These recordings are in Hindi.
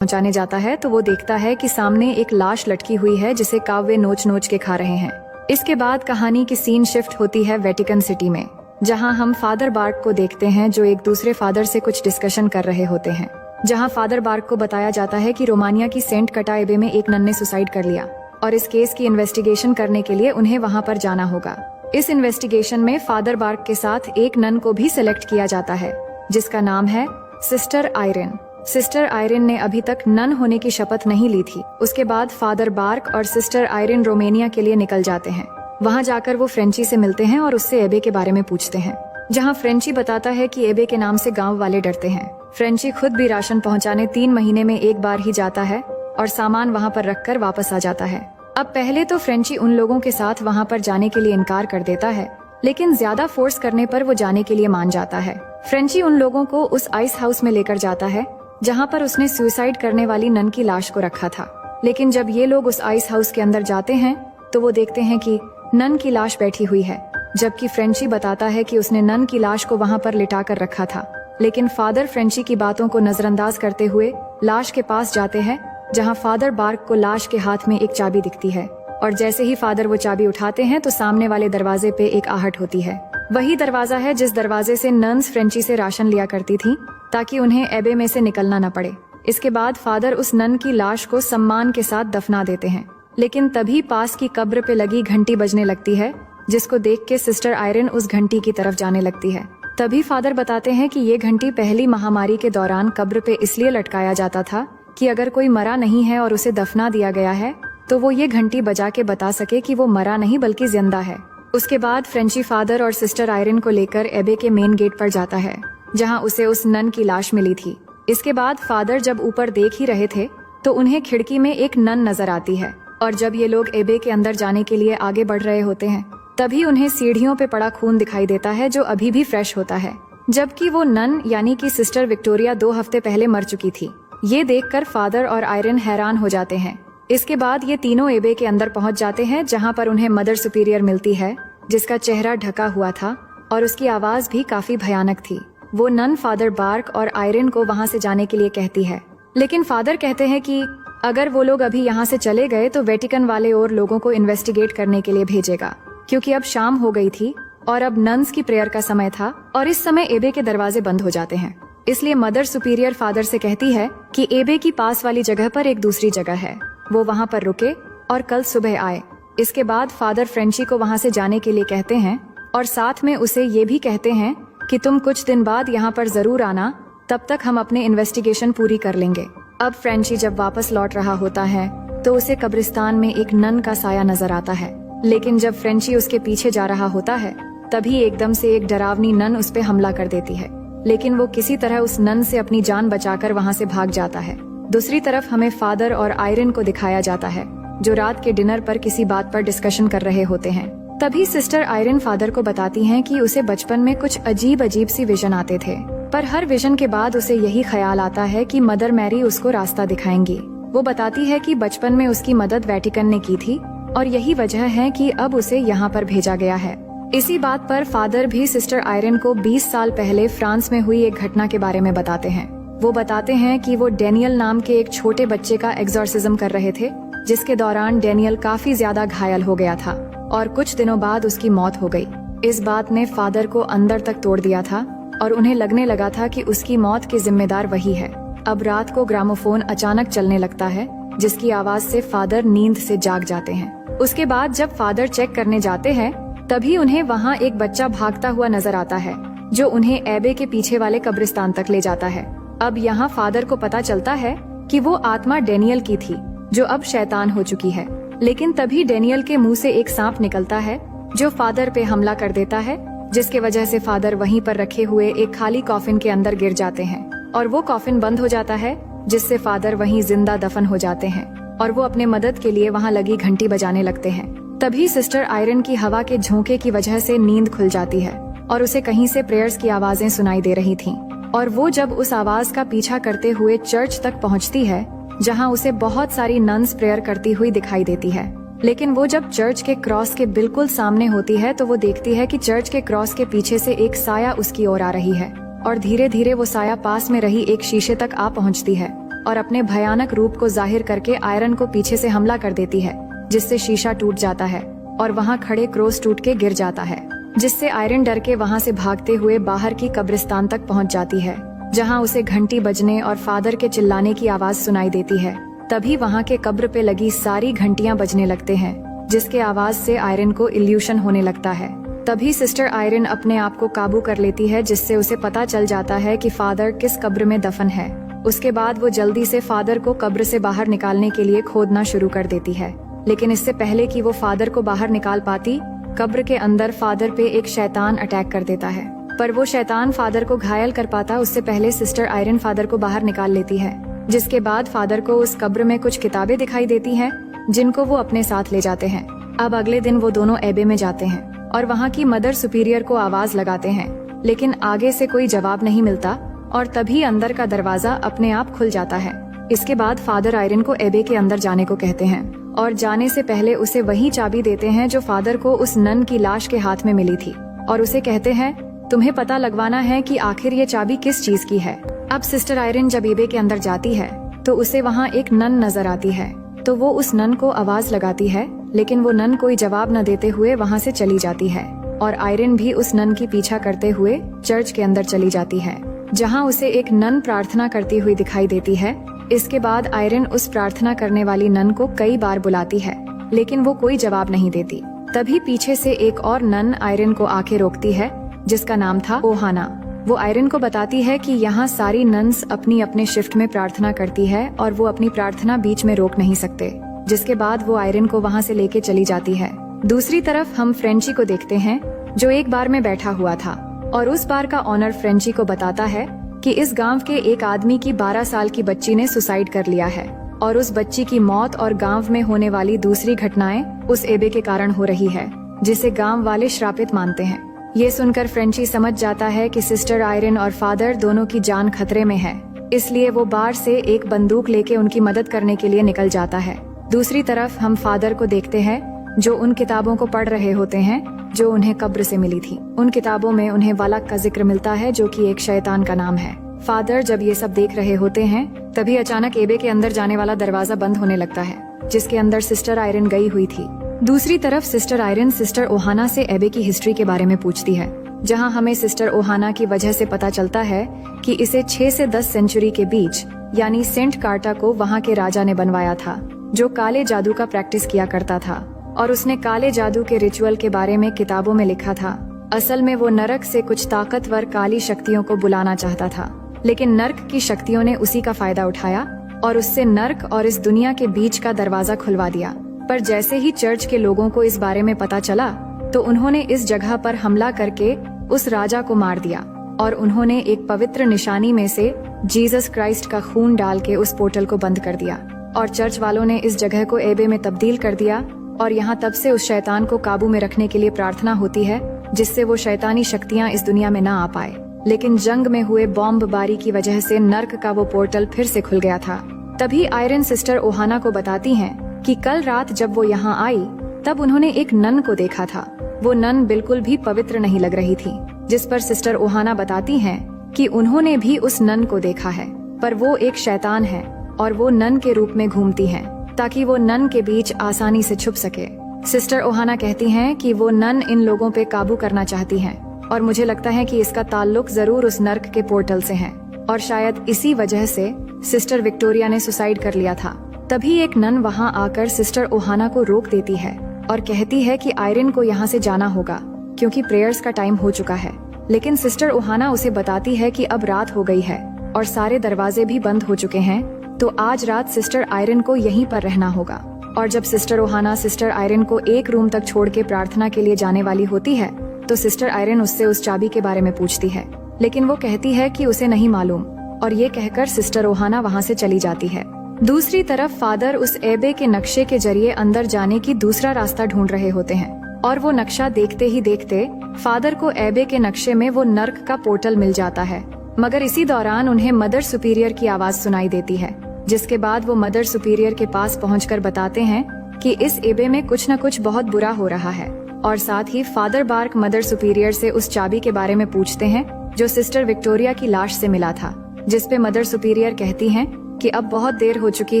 पहुंचाने जाता है तो वो देखता है कि सामने एक लाश लटकी हुई है जिसे काव्य नोच नोच के खा रहे हैं। इसके बाद कहानी की सीन शिफ्ट होती है वेटिकन सिटी में, जहां हम फादर बार्क को देखते हैं जो एक दूसरे फादर से कुछ डिस्कशन कर रहे होते हैं। जहां फादर बार्क को बताया जाता है कि रोमानिया की सेंट कटाएबे में एक नन ने सुसाइड कर लिया और इस केस की इन्वेस्टिगेशन करने के लिए उन्हें वहां पर जाना होगा। इस इन्वेस्टिगेशन में फादर बार्क के साथ एक नन को भी सिलेक्ट किया जाता है जिसका नाम है सिस्टर आयरन। सिस्टर आयरन ने अभी तक नन होने की शपथ नहीं ली थी। उसके बाद फादर बार्क और सिस्टर आयरन रोमानिया के लिए निकल जाते हैं। वहां जाकर वो फ्रेंची से मिलते हैं और उससे एबे के बारे में पूछते हैं, जहां फ्रेंची बताता है कि एबे के नाम से गांव वाले डरते हैं। फ्रेंची खुद भी राशन पहुंचाने 3 महीने में एक बार ही जाता है और सामान वहां पर रखकर वापस आ जाता है। अब पहले तो फ्रेंची उन लोगों के साथ वहां पर जाने के लिए इनकार कर देता है, लेकिन ज्यादा फोर्स करने पर वो जाने के लिए मान जाता है। फ्रेंची उन लोगों को उस आइस हाउस में लेकर जाता है जहां पर उसने सुसाइड करने वाली नन की लाश को रखा था। लेकिन जब ये लोग उस आइस हाउस के अंदर जाते हैं तो वो देखते हैं कि नन की लाश बैठी हुई है, जबकि फ्रेंची बताता है कि उसने नन की लाश को वहां पर लिटा कर रखा था। लेकिन फादर फ्रेंची की बातों को नजरअंदाज करते हुए लाश के पास जाते हैं, जहां फादर बार्क को लाश के हाथ में एक चाबी दिखती है और जैसे ही फादर वो चाबी उठाते हैं तो सामने वाले दरवाजे पे एक आहट होती है। वही दरवाजा है जिस दरवाजे से नन्स फ्रेंची से राशन लिया करती थी ताकि उन्हें एबे में से निकलना न पड़े। इसके बाद फादर उस नन की लाश को सम्मान के साथ दफना देते हैं, लेकिन तभी पास की कब्र पे लगी घंटी बजने लगती है, जिसको देख के सिस्टर आयरन उस घंटी की तरफ जाने लगती है। तभी फादर बताते हैं कि ये घंटी पहली महामारी के दौरान कब्र पे इसलिए लटकाया जाता था कि अगर कोई मरा नहीं है और उसे दफना दिया गया है तो वो ये घंटी बजा के बता सके कि वो मरा नहीं बल्कि जिंदा है। उसके बाद फ्रेंची फादर और सिस्टर आयरन को लेकर एबे के मेन गेट पर जाता है, जहां उसे उस नन की लाश मिली थी। इसके बाद फादर जब ऊपर देख ही रहे थे तो उन्हें खिड़की में एक नन नजर आती है और जब ये लोग एबे के अंदर जाने के लिए आगे बढ़ रहे होते हैं तभी उन्हें सीढ़ियों पे पड़ा खून दिखाई देता है जो अभी भी फ्रेश होता है, जबकि वो नन यानी कि सिस्टर विक्टोरिया 2 हफ्ते पहले मर चुकी थी। ये देखकर फादर और आयरन हैरान हो जाते हैं। इसके बाद ये तीनों एबे के अंदर पहुंच जाते हैं, जहां पर उन्हें मदर सुपीरियर मिलती है जिसका चेहरा ढका हुआ था और उसकी आवाज भी काफी भयानक थी। वो नन फादर बार्क और आयरन को वहां से जाने के लिए कहती है, लेकिन फादर कहते हैं कि अगर वो लोग अभी यहाँ से चले गए तो वेटिकन वाले और लोगों को इन्वेस्टिगेट करने के लिए भेजेगा, क्योंकि अब शाम हो गई थी और अब नन्स की प्रेयर का समय था और इस समय एबे के दरवाजे बंद हो जाते हैं। इसलिए मदर सुपीरियर फादर से कहती है कि एबे की पास वाली जगह पर एक दूसरी जगह है, वो वहाँ पर रुके और कल सुबह आए। इसके बाद फादर फ्रेंची को वहाँ से जाने के लिए कहते हैं और साथ में उसे ये भी कहते हैं कि तुम कुछ दिन बाद यहाँ पर जरूर आना, तब तक हम अपने इन्वेस्टिगेशन पूरी कर लेंगे। अब फ्रेंची जब वापस लौट रहा होता है तो उसे कब्रिस्तान में एक नन का साया नजर आता है, लेकिन जब फ्रेंची उसके पीछे जा रहा होता है तभी एकदम से एक डरावनी नन उस पे हमला कर देती है, लेकिन वो किसी तरह उस नन से अपनी जान बचाकर वहाँ से भाग जाता है। दूसरी तरफ हमें फादर और आयरन को दिखाया जाता है जो रात के डिनर पर किसी बात पर डिस्कशन कर रहे होते हैं। तभी सिस्टर आयरन फादर को बताती हैं कि उसे बचपन में कुछ अजीब अजीब सी विजन आते थे, पर हर विजन के बाद उसे यही ख्याल आता है कि मदर मैरी उसको रास्ता दिखाएंगी। वो बताती है कि बचपन में उसकी मदद वेटिकन ने की थी और यही वजह है कि अब उसे यहाँ पर भेजा गया है। इसी बात पर फादर भी सिस्टर आयरन को 20 साल पहले फ्रांस में हुई एक घटना के बारे में बताते हैं। वो बताते हैं कि वो डेनियल नाम के एक छोटे बच्चे का एग्जॉर्सिज्म कर रहे थे, जिसके दौरान डेनियल काफी ज्यादा घायल हो गया था और कुछ दिनों बाद उसकी मौत हो गई। इस बात ने फादर को अंदर तक तोड़ दिया था और उन्हें लगने लगा था कि उसकी मौत के जिम्मेदार वही है। अब रात को ग्रामोफोन अचानक चलने लगता है, जिसकी आवाज से फादर नींद से जाग जाते हैं। उसके बाद जब फादर चेक करने जाते हैं तभी उन्हें वहाँ एक बच्चा भागता हुआ नजर आता है, जो उन्हें एबे के पीछे वाले कब्रिस्तान तक ले जाता है। अब यहाँ फादर को पता चलता है कि वो आत्मा डेनियल की थी, जो अब शैतान हो चुकी है। लेकिन तभी डेनियल के मुंह से एक सांप निकलता है जो फादर पे हमला कर देता है, जिसके वजह से फादर वहीं पर रखे हुए एक खाली कॉफिन के अंदर गिर जाते हैं और वो कॉफिन बंद हो जाता है, जिससे फादर वहीं जिंदा दफन हो जाते हैं और वो अपने मदद के लिए वहाँ लगी घंटी बजाने लगते हैं। तभी सिस्टर आयरन की हवा के झोंके की वजह से नींद खुल जाती है और उसे कहीं से प्रेयर्स की आवाजें सुनाई दे रही थीं। और वो जब उस आवाज का पीछा करते हुए चर्च तक पहुंचती है, जहां उसे बहुत सारी नन्स प्रेयर करती हुई दिखाई देती है। लेकिन वो जब चर्च के क्रॉस के बिल्कुल सामने होती है तो वो देखती है कि चर्च के क्रॉस के पीछे से एक साया उसकी ओर आ रही है और धीरे धीरे वो साया पास में रही एक शीशे तक आ पहुंचती है। और अपने भयानक रूप को जाहिर करके आयरन को पीछे से हमला कर देती है, जिससे शीशा टूट जाता है और वहाँ खड़े क्रॉस टूट के गिर जाता है, जिससे आयरन डर के वहाँ से भागते हुए बाहर की कब्रिस्तान तक पहुँच जाती है, जहाँ उसे घंटी बजने और फादर के चिल्लाने की आवाज सुनाई देती है। तभी वहाँ के कब्र पे लगी सारी घंटियां बजने लगते हैं, जिसके आवाज से आयरन को इल्यूशन होने लगता है। तभी सिस्टर आयरन अपने आप को काबू कर लेती है, जिससे उसे पता चल जाता है कि फादर किस कब्र में दफन है। उसके बाद वो जल्दी से फादर को कब्र से बाहर निकालने के लिए खोदना शुरू कर देती है, लेकिन इससे पहले कि वो फादर को बाहर निकाल पाती, कब्र के अंदर फादर पे एक शैतान अटैक कर देता है। पर वो शैतान फादर को घायल कर पाता उससे पहले सिस्टर आयरन फादर को बाहर निकाल लेती है, जिसके बाद फादर को उस कब्र में कुछ किताबें दिखाई देती हैं, जिनको वो अपने साथ ले जाते हैं। अब अगले दिन वो दोनों एबे में जाते हैं और वहाँ की मदर सुपीरियर को आवाज लगाते हैं, लेकिन आगे से कोई जवाब नहीं मिलता और तभी अंदर का दरवाजा अपने आप खुल जाता है। इसके बाद फादर आयरन को एबे के अंदर जाने को कहते हैं और जाने से पहले उसे वही चाबी देते हैं जो फादर को उस नन की लाश के हाथ में मिली थी, और उसे कहते हैं तुम्हें पता लगवाना है कि आखिर ये चाबी किस चीज की है। अब सिस्टर आयरन जब एबे के अंदर जाती है तो उसे वहाँ एक नन नजर आती है, तो वो उस नन को आवाज लगाती है, लेकिन वो नन कोई जवाब न देते हुए वहाँ से चली जाती है और आयरन भी उस नन की पीछा करते हुए चर्च के अंदर चली जाती है, जहाँ उसे एक नन प्रार्थना करती हुई दिखाई देती है। इसके बाद आयरन उस प्रार्थना करने वाली नन को कई बार बुलाती है, लेकिन वो कोई जवाब नहीं देती। तभी पीछे से एक और नन आयरन को आके रोकती है, जिसका नाम था ओहाना। वो आयरन को बताती है कि यहाँ सारी नन्स अपनी अपने शिफ्ट में प्रार्थना करती है और वो अपनी प्रार्थना बीच में रोक नहीं सकते, जिसके बाद वो आयरन को वहाँ से लेके चली जाती है। दूसरी तरफ हम फ्रेंची को देखते हैं, जो एक बार में बैठा हुआ था और उस बार का ऑनर फ्रेंची को बताता है कि इस गांव के एक आदमी की 12 साल की बच्ची ने सुसाइड कर लिया है और उस बच्ची की मौत और गांव में होने वाली दूसरी घटनाएं उस एबे के कारण हो रही है, जिसे गांव वाले श्रापित मानते हैं। ये सुनकर फ्रेंची समझ जाता है कि सिस्टर आयरन और फादर दोनों की जान खतरे में है, इसलिए वो बाहर से एक बंदूक लेके उनकी मदद करने के लिए निकल जाता है। दूसरी तरफ हम फादर को देखते हैं, जो उन किताबों को पढ़ रहे होते हैं जो उन्हें कब्र से मिली थी। उन किताबों में उन्हें वालक का जिक्र मिलता है, जो कि एक शैतान का नाम है। फादर जब ये सब देख रहे होते हैं, तभी अचानक एबे के अंदर जाने वाला दरवाजा बंद होने लगता है, जिसके अंदर सिस्टर आयरन गई हुई थी। दूसरी तरफ सिस्टर आयरन सिस्टर ओहाना से एबे की हिस्ट्री के बारे में पूछती है, जहां हमें सिस्टर ओहाना की वजह से पता चलता है कि इसे 6 से 10 सेंचुरी के बीच यानी सेंट कार्टा को वहां के राजा ने बनवाया था, जो काले जादू का प्रैक्टिस किया करता था, और उसने काले जादू के रिचुअल के बारे में किताबों में लिखा था। असल में वो नरक से कुछ ताकतवर काली शक्तियों को बुलाना चाहता था, लेकिन नर्क की शक्तियों ने उसी का फायदा उठाया और उससे नर्क और इस दुनिया के बीच का दरवाजा खुलवा दिया। पर जैसे ही चर्च के लोगों को इस बारे में पता चला, तो उन्होंने इस जगह पर हमला करके उस राजा को मार दिया और उन्होंने एक पवित्र निशानी में से जीसस क्राइस्ट का खून डाल के उस पोर्टल को बंद कर दिया, और चर्च वालों ने इस जगह को एबे में तब्दील कर दिया। और यहाँ तब से उस शैतान को काबू में रखने के लिए प्रार्थना होती है, जिससे वो शैतानी शक्तियाँ इस दुनिया में न आ पाए। लेकिन जंग में हुए बॉम्बबारी की वजह से नर्क का वो पोर्टल फिर से खुल गया था। तभी आयरन सिस्टर ओहाना को बताती हैं कि कल रात जब वो यहाँ आई, तब उन्होंने एक नन को देखा था। वो नन बिल्कुल भी पवित्र नहीं लग रही थी, जिस पर सिस्टर ओहाना बताती हैं कि उन्होंने भी उस नन को देखा है, पर वो एक शैतान है और वो नन के रूप में घूमती हैं, ताकि वो नन के बीच आसानी से छुप सके। सिस्टर ओहाना कहती हैं कि वो नन इन लोगों पे काबू करना चाहती हैं, और मुझे लगता है कि इसका ताल्लुक जरूर उस नर्क के पोर्टल से है, और शायद इसी वजह से सिस्टर विक्टोरिया ने सुसाइड कर लिया था। तभी एक नन वहाँ आकर सिस्टर ओहाना को रोक देती है और कहती है कि आयरन को यहाँ से जाना होगा, क्योंकि प्रेयर्स का टाइम हो चुका है। लेकिन सिस्टर ओहाना उसे बताती है कि अब रात हो गई है और सारे दरवाजे भी बंद हो चुके हैं, तो आज रात सिस्टर आयरन को यहीं पर रहना होगा। और जब सिस्टर ओहाना सिस्टर आयरन को एक रूम तक छोड़ के प्रार्थना के लिए जाने वाली होती है, तो सिस्टर आयरन उससे उस चाबी के बारे में पूछती है, लेकिन वो कहती है कि उसे नहीं मालूम, और ये कहकर सिस्टर ओहाना वहाँ से चली जाती है। दूसरी तरफ फादर उस एबे के नक्शे के जरिए अंदर जाने की दूसरा रास्ता ढूंढ रहे होते हैं, और वो नक्शा देखते ही देखते फादर को एबे के नक्शे में वो नर्क का पोर्टल मिल जाता है। मगर इसी दौरान उन्हें मदर सुपीरियर की आवाज सुनाई देती है, जिसके बाद वो मदर सुपीरियर के पास पहुंचकर बताते हैं कि इस एबे में कुछ न कुछ बहुत बुरा हो रहा है, और साथ ही फादर बार्क मदर सुपीरियर से उस चाबी के बारे में पूछते हैं जो सिस्टर विक्टोरिया की लाश से मिला था, जिसपे मदर सुपीरियर कहती हैं कि अब बहुत देर हो चुकी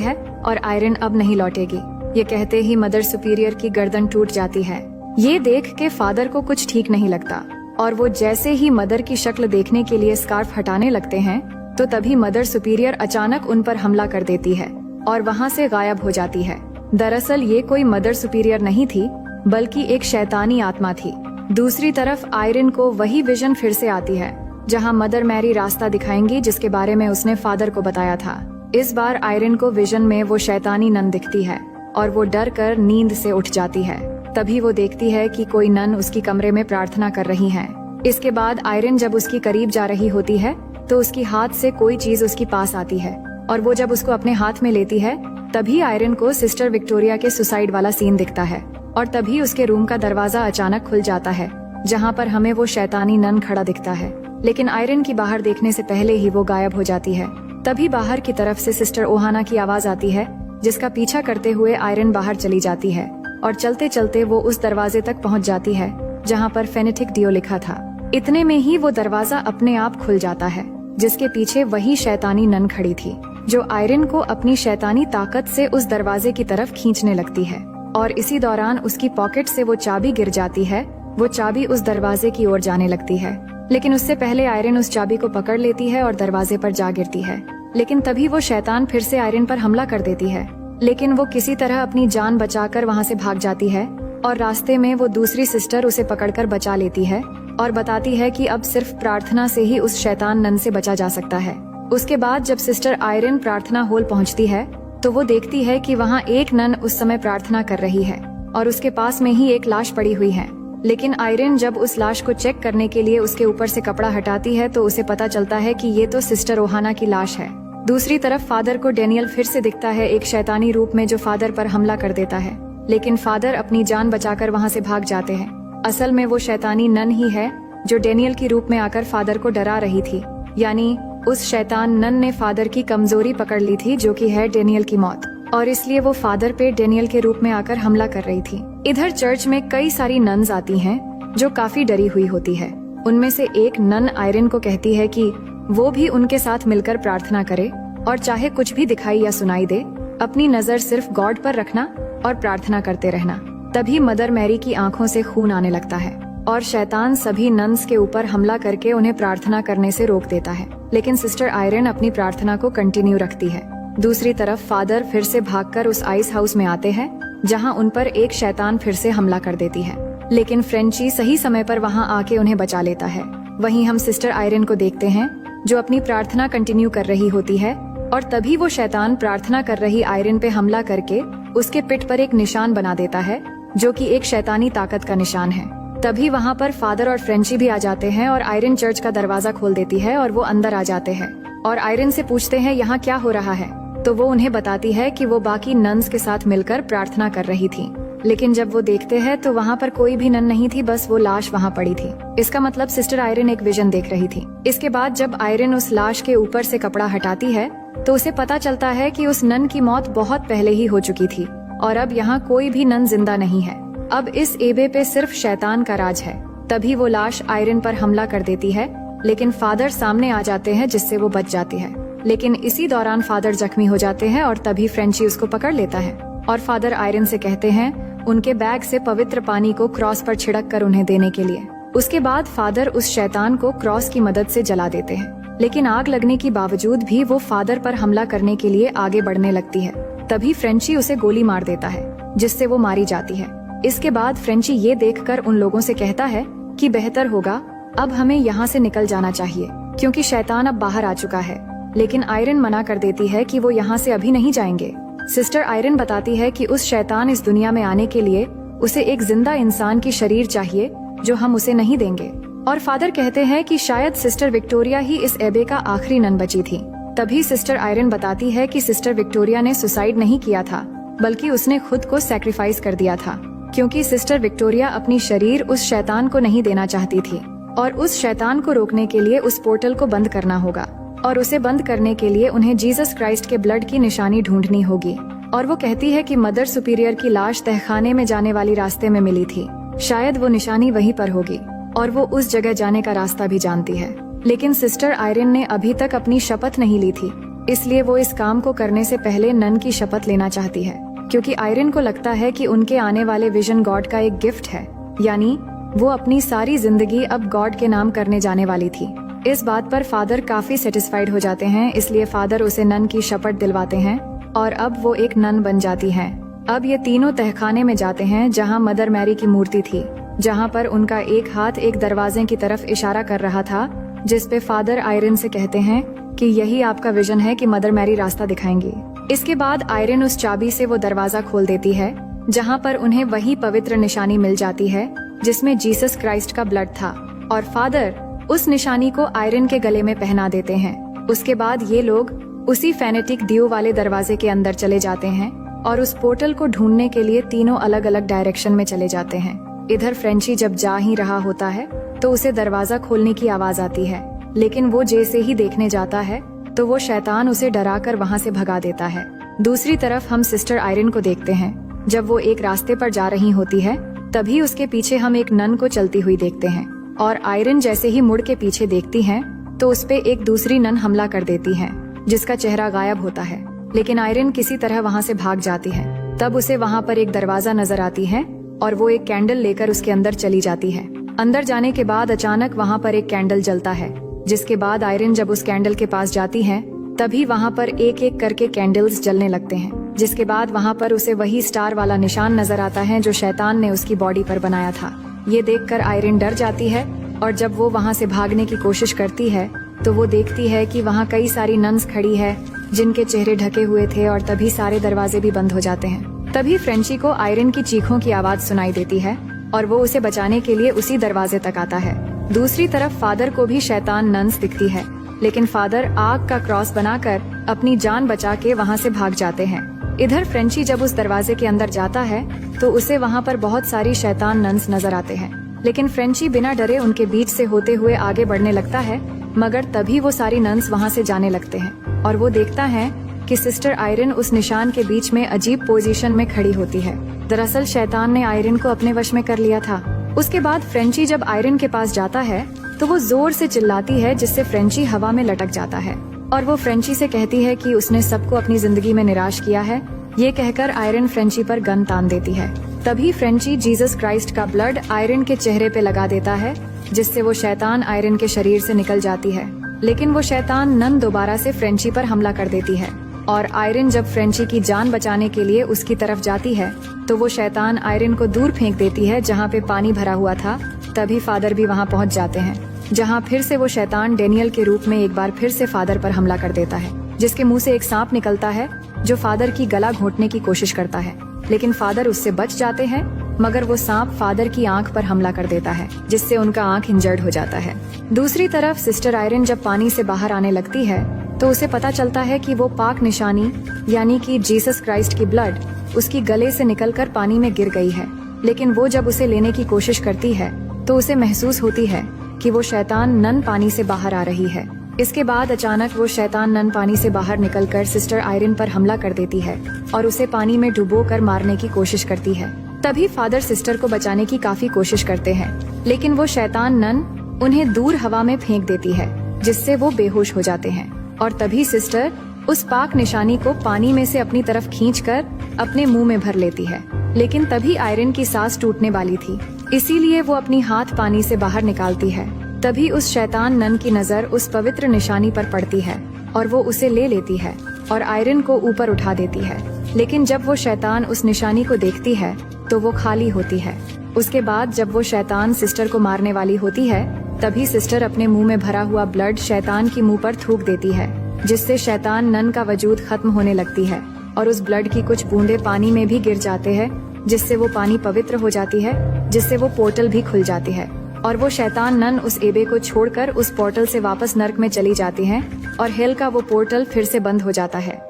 है और आयरन अब नहीं लौटेगी। ये कहते ही मदर सुपीरियर की गर्दन टूट जाती है। ये देख के फादर को कुछ ठीक नहीं लगता और वो जैसे ही मदर की शक्ल देखने के लिए स्कार्फ हटाने लगते हैं तो तभी मदर सुपीरियर अचानक उन पर हमला कर देती है और वहाँ से गायब हो जाती है। दरअसल ये कोई मदर सुपीरियर नहीं थी बल्कि एक शैतानी आत्मा थी। दूसरी तरफ आयरन को वही विजन फिर से आती है जहाँ मदर मैरी रास्ता दिखाएंगी जिसके बारे में उसने फादर को बताया था। इस बार आयरन को विजन में वो शैतानी नन दिखती है और वो डर कर नींद से उठ जाती है। तभी वो देखती है कि कोई नन उसकी कमरे में प्रार्थना कर रही है। इसके बाद आयरन जब उसकी करीब जा रही होती है तो उसकी हाथ से कोई चीज उसकी पास आती है और वो जब उसको अपने हाथ में लेती है तभी आयरन को सिस्टर विक्टोरिया के सुसाइड वाला सीन दिखता है और तभी उसके रूम का दरवाजा अचानक खुल जाता है जहाँ पर हमें वो शैतानी नन खड़ा दिखता है। लेकिन आयरन की बाहर देखने से पहले ही वो गायब हो जाती है। तभी बाहर की तरफ से सिस्टर ओहाना की आवाज आती है जिसका पीछा करते हुए आयरन बाहर चली जाती है और चलते चलते वो उस दरवाजे तक पहुंच जाती है जहां पर फेनेटिक डियो लिखा था। इतने में ही वो दरवाजा अपने आप खुल जाता है जिसके पीछे वही शैतानी नन खड़ी थी जो आयरन को अपनी शैतानी ताकत से उस दरवाजे की तरफ खींचने लगती है और इसी दौरान उसकी पॉकेट से वो चाबी गिर जाती है। वो चाबी उस दरवाजे की ओर जाने लगती है लेकिन उससे पहले आयरन उस चाबी को पकड़ लेती है और दरवाजे पर जा गिरती है। लेकिन तभी वो शैतान फिर से आयरन पर हमला कर देती है लेकिन वो किसी तरह अपनी जान बचाकर वहाँ से भाग जाती है और रास्ते में वो दूसरी सिस्टर उसे पकड़कर बचा लेती है और बताती है कि अब सिर्फ प्रार्थना से ही उस शैतान नन से बचा जा सकता है। उसके बाद जब सिस्टर आयरन प्रार्थना हॉल पहुँचती है तो वो देखती है कि वहाँ एक नन उस समय प्रार्थना कर रही है और उसके पास में ही एक लाश पड़ी हुई है। लेकिन आयरन जब उस लाश को चेक करने के लिए उसके ऊपर से कपड़ा हटाती है तो उसे पता चलता है कि ये तो सिस्टर ओहाना की लाश है। दूसरी तरफ फादर को डेनियल फिर से दिखता है एक शैतानी रूप में जो फादर पर हमला कर देता है लेकिन फादर अपनी जान बचाकर वहाँ से भाग जाते हैं। असल में वो शैतानी नन ही है जो डेनियल की रूप में आकर फादर को डरा रही थी। यानी उस शैतान नन ने फादर की कमजोरी पकड़ ली थी जो कि है डेनियल की मौत और इसलिए वो फादर पे डेनियल के रूप में आकर हमला कर रही थी। इधर चर्च में कई सारी नन्स आती हैं जो काफी डरी हुई होती है। उनमें से एक नन आयरन को कहती है कि वो भी उनके साथ मिलकर प्रार्थना करे और चाहे कुछ भी दिखाई या सुनाई दे अपनी नजर सिर्फ गॉड पर रखना और प्रार्थना करते रहना। तभी मदर मैरी की आंखों से खून आने लगता है और शैतान सभी नन्स के ऊपर हमला करके उन्हें प्रार्थना करने से रोक देता है लेकिन सिस्टर आयरन अपनी प्रार्थना को कंटिन्यू रखती है। दूसरी तरफ फादर फिर से भागकर उस आइस हाउस में आते हैं जहां उन पर एक शैतान फिर से हमला कर देती है लेकिन फ्रेंची सही समय पर वहां आके उन्हें बचा लेता है। वहीं हम सिस्टर आयरन को देखते हैं जो अपनी प्रार्थना कंटिन्यू कर रही होती है और तभी वो शैतान प्रार्थना कर रही आयरन पे हमला करके उसके पिठ पर एक निशान बना देता है जो कि एक शैतानी ताकत का निशान है। तभी वहाँ पर फादर और फ्रेंची भी आ जाते हैं और आयरन चर्च का दरवाजा खोल देती है और वो अंदर आ जाते हैं और आयरन से पूछते हैं यहाँ क्या हो रहा है तो वो उन्हें बताती है कि वो बाकी नन्स के साथ मिलकर प्रार्थना कर रही थी। लेकिन जब वो देखते हैं तो वहाँ पर कोई भी नन नहीं थी, बस वो लाश वहाँ पड़ी थी। इसका मतलब सिस्टर आयरन एक विजन देख रही थी। इसके बाद जब आयरन उस लाश के ऊपर से कपड़ा हटाती है तो उसे पता चलता है कि उस नन की मौत बहुत पहले ही हो चुकी थी और अब यहाँ कोई भी नन जिंदा नहीं है। अब इस एबे पे सिर्फ शैतान का राज है। तभी वो लाश आयरन पर हमला कर देती है लेकिन फादर सामने आ जाते हैं जिससे वो बच जाती है। लेकिन इसी दौरान फादर जख्मी हो जाते हैं और तभी फ्रेंची उसको पकड़ लेता है और फादर आयरन से कहते हैं उनके बैग से पवित्र पानी को क्रॉस पर छिड़क कर उन्हें देने के लिए। उसके बाद फादर उस शैतान को क्रॉस की मदद से जला देते हैं लेकिन आग लगने के बावजूद भी वो फादर पर हमला करने के लिए आगे बढ़ने लगती है। तभी फ्रेंची उसे गोली मार देता है जिससे वो मारी जाती है। इसके बाद फ्रेंची ये देखकर उन लोगों से कहता है कि बेहतर होगा अब हमें यहाँ से निकल जाना चाहिए क्योंकि शैतान अब बाहर आ चुका है। लेकिन आयरन मना कर देती है कि वो यहाँ से अभी नहीं जाएंगे। सिस्टर आयरन बताती है कि उस शैतान इस दुनिया में आने के लिए उसे एक जिंदा इंसान की शरीर चाहिए जो हम उसे नहीं देंगे। और फादर कहते हैं कि शायद सिस्टर विक्टोरिया ही इस एबे का आखिरी नन बची थी। तभी सिस्टर आयरन बताती है कि सिस्टर विक्टोरिया ने सुसाइड नहीं किया था बल्कि उसने खुद को सैक्रिफाइस कर दिया था क्योंकि सिस्टर विक्टोरिया अपनी शरीर उस शैतान को नहीं देना चाहती थी और उस शैतान को रोकने के लिए उस पोर्टल को बंद करना होगा और उसे बंद करने के लिए उन्हें जीसस क्राइस्ट के ब्लड की निशानी ढूंढनी होगी। और वो कहती है कि मदर सुपीरियर की लाश तहखाने में जाने वाली रास्ते में मिली थी, शायद वो निशानी वहीं पर होगी और वो उस जगह जाने का रास्ता भी जानती है। लेकिन सिस्टर आयरन ने अभी तक अपनी शपथ नहीं ली थी इसलिए वो इस काम को करने से पहले नन की शपथ लेना चाहती है, क्योंकि आयरन को लगता है कि उनके आने वाले विजन गॉड का एक गिफ्ट है, यानी वो अपनी सारी जिंदगी अब गॉड के नाम करने जाने वाली थी। इस बात पर फादर काफी सेटिस्फाइड हो जाते हैं, इसलिए फादर उसे नन की शपथ दिलवाते हैं और अब वो एक नन बन जाती है। अब ये तीनों तहखाने में जाते हैं जहाँ मदर मैरी की मूर्ति थी, जहाँ पर उनका एक हाथ एक दरवाजे की तरफ इशारा कर रहा था, जिस पे फादर आयरन से कहते हैं कि यही आपका विजन है कि मदर मैरी रास्ता दिखाएंगी। इसके बाद आयरन उस चाबी से वो दरवाजा खोल देती है, जहाँ पर उन्हें वही पवित्र निशानी मिल जाती है जिसमें जीसस क्राइस्ट का ब्लड था, और फादर उस निशानी को आयरन के गले में पहना देते हैं। उसके बाद ये लोग उसी फेनेटिक दियो वाले दरवाजे के अंदर चले जाते हैं और उस पोर्टल को ढूंढने के लिए तीनों अलग अलग डायरेक्शन में चले जाते हैं। इधर फ्रेंची जब जा ही रहा होता है तो उसे दरवाजा खोलने की आवाज आती है, लेकिन वो जैसे ही देखने जाता है तो वो शैतान उसे डराकर वहाँ से भगा देता है। दूसरी तरफ हम सिस्टर आयरन को देखते हैं। जब वो एक रास्ते पर जा रही होती है तभी उसके पीछे हम एक नन को चलती हुई देखते हैं, और आयरन जैसे ही मुड़ के पीछे देखती है तो उस पे एक दूसरी नन हमला कर देती है, जिसका चेहरा गायब होता है। लेकिन आयरन किसी तरह वहाँ से भाग जाती है। तब उसे वहाँ पर एक दरवाजा नजर आती है और वो एक कैंडल लेकर उसके अंदर चली जाती है। अंदर जाने के बाद अचानक वहाँ पर एक कैंडल जलता है, जिसके बाद आयरन जब उस कैंडल के पास जाती है तभी वहाँ पर एक एक करके कैंडल्स जलने लगते हैं, जिसके बाद वहाँ पर उसे वही स्टार वाला निशान नजर आता है जो शैतान ने उसकी बॉडी पर बनाया था। ये देखकर आयरन डर जाती है, और जब वो वहाँ से भागने की कोशिश करती है तो वो देखती है कि वहाँ कई सारी नन्स खड़ी है जिनके चेहरे ढके हुए थे, और तभी सारे दरवाजे भी बंद हो जाते हैं। तभी फ्रेंची को आयरन की चीखों की आवाज सुनाई देती है और वो उसे बचाने के लिए उसी दरवाजे तक आता है। दूसरी तरफ फादर को भी शैतान नन्स दिखती है, लेकिन फादर आग का क्रॉस बनाकर अपनी जान बचा के वहाँ से भाग जाते हैं। इधर फ्रेंची जब उस दरवाजे के अंदर जाता है तो उसे वहाँ पर बहुत सारी शैतान नन्स नजर आते हैं, लेकिन फ्रेंची बिना डरे उनके बीच से होते हुए आगे बढ़ने लगता है, मगर तभी वो सारी नन्स वहाँ से जाने लगते हैं और वो देखता है कि सिस्टर आयरन उस निशान के बीच में अजीब पोजीशन में खड़ी होती है। दरअसल शैतान ने आयरन को अपने वश में कर लिया था। उसके बाद फ्रेंची जब आयरन के पास जाता है तो वो जोर से चिल्लाती है, जिससे फ्रेंची हवा में लटक जाता है, और वो फ्रेंची से कहती है कि उसने सबको अपनी जिंदगी में निराश किया है। ये कहकर आयरन फ्रेंची पर गन तान देती है। तभी फ्रेंची जीसस क्राइस्ट का ब्लड आयरन के चेहरे पे लगा देता है, जिससे वो शैतान आयरन के शरीर से निकल जाती है। लेकिन वो शैतान नन दोबारा से फ्रेंची पर हमला कर देती है, और आयरन जब फ्रेंची की जान बचाने के लिए उसकी तरफ जाती है तो वो शैतान आयरन को दूर फेंक देती है जहाँ पे पानी भरा हुआ था। तभी फादर भी वहाँ पहुँच जाते हैं, जहाँ फिर से वो शैतान डेनियल के रूप में एक बार फिर से फादर पर हमला कर देता है, जिसके मुंह से एक सांप निकलता है जो फादर की गला घोंटने की कोशिश करता है, लेकिन फादर उससे बच जाते हैं, मगर वो सांप फादर की आंख पर हमला कर देता है, जिससे उनका आंख इंजर्ड हो जाता है। दूसरी तरफ सिस्टर आयरन जब पानी से बाहर आने लगती है तो उसे पता चलता है कि वो पाक निशानी यानी कि जीसस क्राइस्ट की ब्लड उसकी गले से निकलकर पानी में गिर गई है। लेकिन वो जब उसे लेने की कोशिश करती है तो उसे महसूस होती है कि वो शैतान नन पानी से बाहर आ रही है। इसके बाद अचानक वो शैतान नन पानी से बाहर निकलकर सिस्टर आयरन पर हमला कर देती है और उसे पानी में डुबोकर मारने की कोशिश करती है। तभी फादर सिस्टर को बचाने की काफी कोशिश करते हैं, लेकिन वो शैतान नन उन्हें दूर हवा में फेंक देती है, जिससे वो बेहोश हो जाते हैं। और तभी सिस्टर उस पाक निशानी को पानी में से अपनी तरफ खींचकर अपने मुंह में भर लेती है, लेकिन तभी आयरन की सांस टूटने वाली थी, इसीलिए वो अपनी हाथ पानी से बाहर निकालती है। तभी उस शैतान नन की नजर उस पवित्र निशानी पर पड़ती है और वो उसे ले लेती है और आयरन को ऊपर उठा देती है। लेकिन जब वो शैतान उस निशानी को देखती है तो वो खाली होती है। उसके बाद जब वो शैतान सिस्टर को मारने वाली होती है तभी सिस्टर अपने मुंह में भरा हुआ ब्लड शैतान की मुंह पर थूक देती है, जिससे शैतान नन का वजूद खत्म होने लगती है और उस ब्लड की कुछ बूंदे पानी में भी गिर जाते हैं, जिससे वो पानी पवित्र हो जाती है, जिससे वो पोर्टल भी खुल जाती है और वो शैतान नन उस एबे को छोड़कर उस पोर्टल से वापस नर्क में चली जाती है और हेल का वो पोर्टल फिर से बंद हो जाता है।